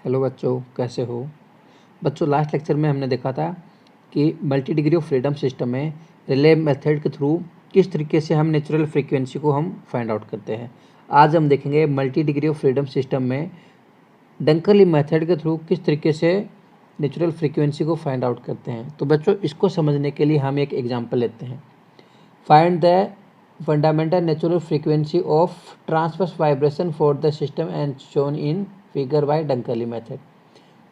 Hello बच्चों, कैसे हो। बच्चों, लास्ट लेक्चर में हमने देखा था कि multi degree of freedom system में रिले मेथड के थ्रू किस तरीके से हम नेचुरल फ्रीक्वेंसी को हम फाइंड आउट करते हैं। आज हम देखेंगे multi degree of freedom system में डंकरली मेथड के थ्रू किस तरीके से नेचुरल फ्रीक्वेंसी को फाइंड आउट करते हैं। तो बच्चों, इसको समझने के लिए हम एक एग्जाम्पल लेते हैं। Find the fundamental natural frequency of transverse vibration for the system and shown in figure by Dunkerley method.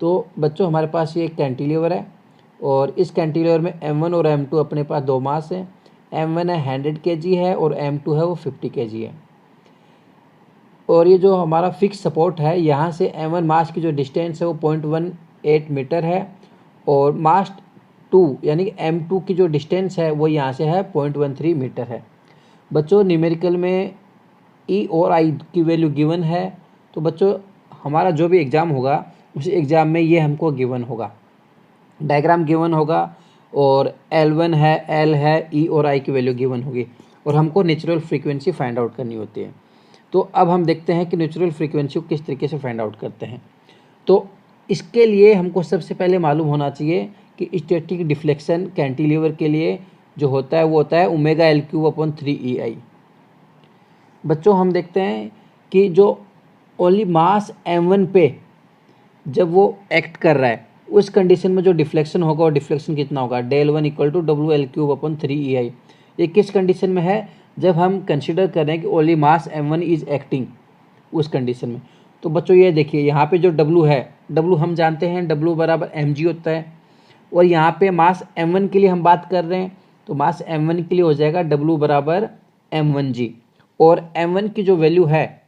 तो बच्चों, हमारे पास ये एक कैंटिलीवर है और इस कैंटिलीवर में M1 और M2 अपने पास दो मास हैं। M1 है 100 kg है और M2 है वो 50 kg है। और ये जो हमारा फिक्स सपोर्ट है, यहाँ से M1 मास की जो डिस्टेंस है वो 0.18 मीटर है और मास 2 यानी कि M2 की जो डिस्टेंस है वो यहाँ से है 0.13 मीटर है। बच्चों, न्यूमेरिकल में E और I की वैल्यू गिवन है। तो बच्चों, हमारा जो भी एग्ज़ाम होगा उस एग्ज़ाम में ये हमको गिवन होगा, डायग्राम गिवन होगा और L1 है, L है, E और I की वैल्यू गिवन होगी और हमको नेचुरल फ्रीक्वेंसी फाइंड आउट करनी होती है। तो अब हम देखते हैं कि नेचुरल फ्रीक्वेंसी को किस तरीके से फाइंड आउट करते हैं। तो इसके लिए हमको सबसे पहले मालूम होना चाहिए कि स्टैटिक डिफ्लेक्शन कैंटिलीवर के लिए जो होता है वो होता है ω_L³/3 EI। बच्चों, हम देखते हैं कि जो ओनली मास M1 पे जब वो एक्ट कर रहा है उस कंडीशन में जो डिफ्लेक्शन होगा, और डिफ्लेक्शन कितना होगा, del1 = WL³/3 EI। ये किस कंडीशन में है, जब हम कंसिडर कर रहे हैं कि only mass M1 is acting उस कंडीशन में। तो बच्चों, ये देखिए यहाँ पे जो W है, W हम जानते हैं W = mg होता है और यहाँ पे मास M1 के लिए हम बात कर रहे हैं तो मास M1 के लिए हो जाएगा W = m1g। और M1 की जो वैल्यू है,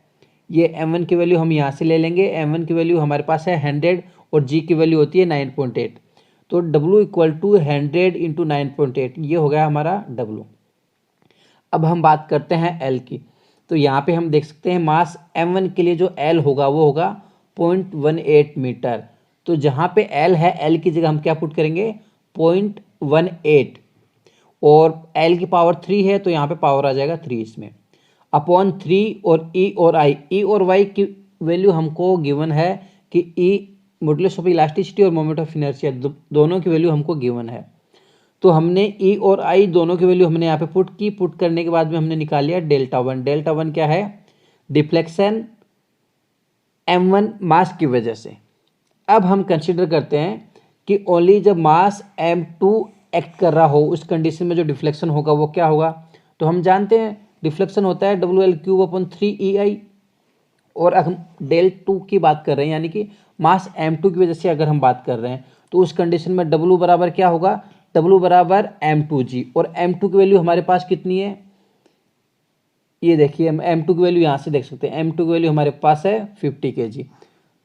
ये M1 की वैल्यू हम यहाँ से ले लेंगे। M1 की वैल्यू हमारे पास है 100 और G की वैल्यू होती है 9.8। तो W = 100 × 9.8, ये हो गया हमारा W। अब हम बात करते हैं L की। तो यहाँ पे हम देख सकते हैं मास M1 के लिए जो L होगा वो होगा 0.18 मीटर। तो जहाँ पे L है, L की जगह हम क्या पुट करेंगे, 0.18 और L की पावर 3 है तो यहाँ पे पावर आ जाएगा 3 इसमें अपॉन 3 और E और Y की वैल्यू हमको गिवन है कि E मॉडुलस ऑफ इलास्टिसिटी और मोमेंट ऑफ इनर्शिया दोनों की वैल्यू हमको गिवन है। तो हमने E और I दोनों की वैल्यू हमने यहाँ पे पुट की। पुट करने के बाद में हमने निकाल लिया Δ1। Δ1 क्या है, डिफ्लेक्शन M1 मास की वजह से। अब हम कंसिडर करते हैं कि ओनली जब मास M2 एक्ट कर रहा हो उस कंडीशन में जो डिफ्लेक्शन होगा वो क्या होगा। तो हम जानते हैं डिफ्लेक्शन होता है WL³/3 EI और हम del2 की बात कर रहे हैं, यानी कि मास M2 की वजह से अगर हम बात कर रहे हैं तो उस कंडीशन में W बराबर क्या होगा, W = m2g। और M2 की वैल्यू हमारे पास कितनी है, ये देखिए हम M2 की वैल्यू यहाँ से देख सकते हैं। M2 की वैल्यू हमारे पास है 50 kg।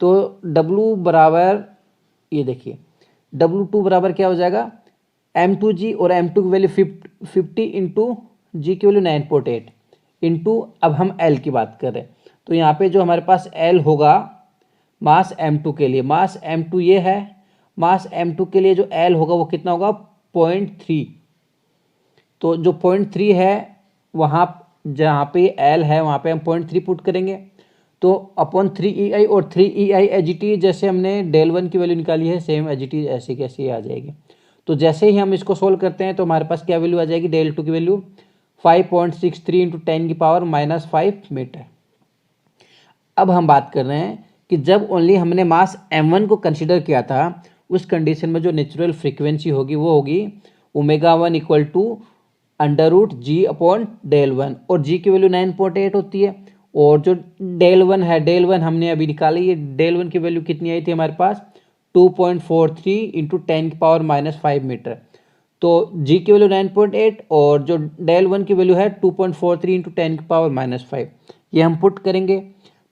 तो W बराबर, ये देखिए W2 बराबर क्या हो जाएगा, m2g और M2 की वैल्यू 50 × G की वैल्यू 9.8 इंटू, अब हम L की बात कर रहे हैं तो यहाँ पे जो हमारे पास L होगा मास M2 के लिए, मास M2 ये है, मास M2 के लिए जो L होगा वो कितना होगा, 0.3। तो जो 0.3 है वहाँ जहाँ पे L है वहाँ पे हम 0.3 पुट करेंगे तो अपॉन 3 EI और 3 EI एज इट इज, जैसे हमने del1 की वैल्यू निकाली है सेम एज इट इज ऐसे कैसे आ जाएगी। तो जैसे ही हम इसको सोल्व करते हैं तो हमारे पास क्या वैल्यू आ जाएगी, del2 की वैल्यू 5.63 × 10⁻⁻5 मीटर। अब हम बात कर रहे हैं कि जब ओनली हमने मास M1 को कंसिडर किया था उस कंडीशन में जो नेचुरल फ्रीक्वेंसी होगी वो होगी ω1 = √G/del1 और G की वैल्यू 9.8 होती है। और जो del1 है, del1 हमने अभी निकाली है, del1 की वैल्यू कितनी आई थी हमारे पास, 2.43 × 10⁻⁻5 मीटर। तो G की वैल्यू 9.8 और जो del1 की वैल्यू है 2.43 × 10⁻⁵। ये हम पुट करेंगे।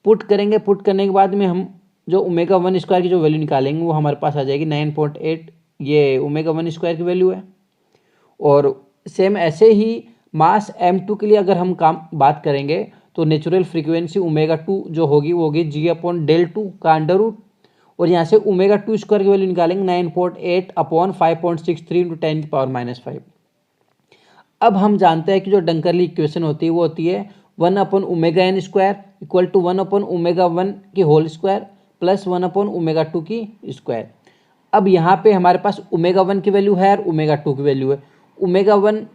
पुट करने के बाद में हम जो ω1² की जो वैल्यू निकालेंगे वो हमारे पास आ जाएगी 9.8, ये ω1² की वैल्यू है। और सेम ऐसे ही मास M2 के लिए अगर हम बात करेंगे तो नेचुरल फ्रीक्वेंसी ω2 जो होगी वो होगी G/del2 का अंडर रूट और यहाँ से ω2² की वैल्यू निकालेंगे 9.8 अपॉन 5.63 × 10⁻⁵। अब हम जानते हैं कि जो डंकरली इक्वेशन होती है वो होती है 1/ωn² = 1/ω1 की होल स्क्वायर प्लस 1/ओमेगा 2 की स्क्वायर। अब यहाँ पे हमारे पास ओमेगा 1 की वैल्यू है और ओमेगा 2 की वैल्यू है। ओमेगा 1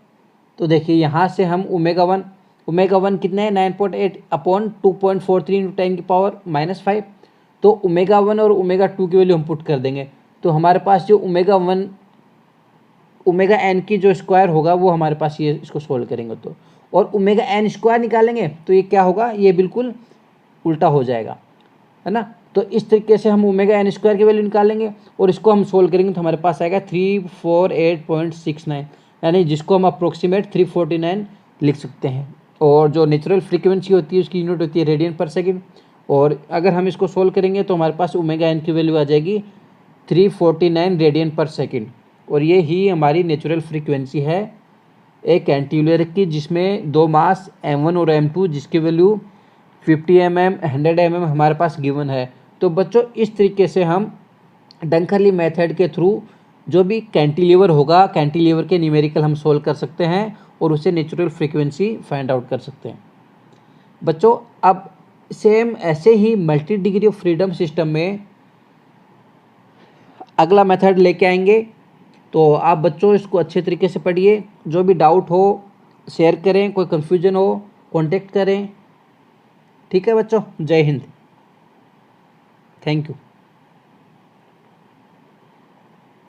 तो देखिए यहाँ से हम ओमेगा 1 कितने हैं 9.8/2.43 × 10⁻⁻5। तो ओमेगा 1 और ओमेगा 2 की वैल्यू हम पुट कर देंगे, तो हमारे पास जो ओमेगा एन की जो स्क्वायर होगा वो हमारे पास, ये इसको सोल्व करेंगे तो, और ओमेगा एन स्क्वायर निकालेंगे तो ये क्या होगा, ये बिल्कुल उल्टा हो जाएगा, है ना। तो इस तरीके से हम ओमेगा एन स्क्वायर की वैल्यू निकालेंगे और इसको हम सोल्व करेंगे तो हमारे पास आएगा 348.69, यानी जिसको हम अप्रोक्सीमेट 349 लिख सकते हैं। और जो नेचुरल फ्रीक्वेंसी होती है उसकी यूनिट होती है रेडियन पर सेकेंड। और अगर हम इसको सोल्व करेंगे तो हमारे पास ओमेगा एन की वैल्यू आ जाएगी 349 रेडियन पर सेकेंड। और ये ही हमारी नेचुरल फ्रीक्वेंसी है एक कैंटिलीवर की, जिसमें दो मास m1 और m2 जिसकी वैल्यू 50 mm 100 mm हमारे पास गिवन है। तो बच्चों इस तरीके से हम डंकरली मेथड के थ्रू जो भी कैंटिलीवर होगा, कैंटिलीवर के न्यूमेरिकल हम सोल्व कर सकते हैं और उससे नेचुरल फ्रीक्वेंसी फाइंड आउट कर सकते हैं। बच्चों अब सेम ऐसे ही multi degree of freedom system में अगला मेथड लेके आएंगे। तो आप बच्चों इसको अच्छे तरीके से पढ़िए, जो भी डाउट हो शेयर करें, कोई कन्फ्यूजन हो कांटेक्ट करें। ठीक है बच्चों, जय हिंद, थैंक यू।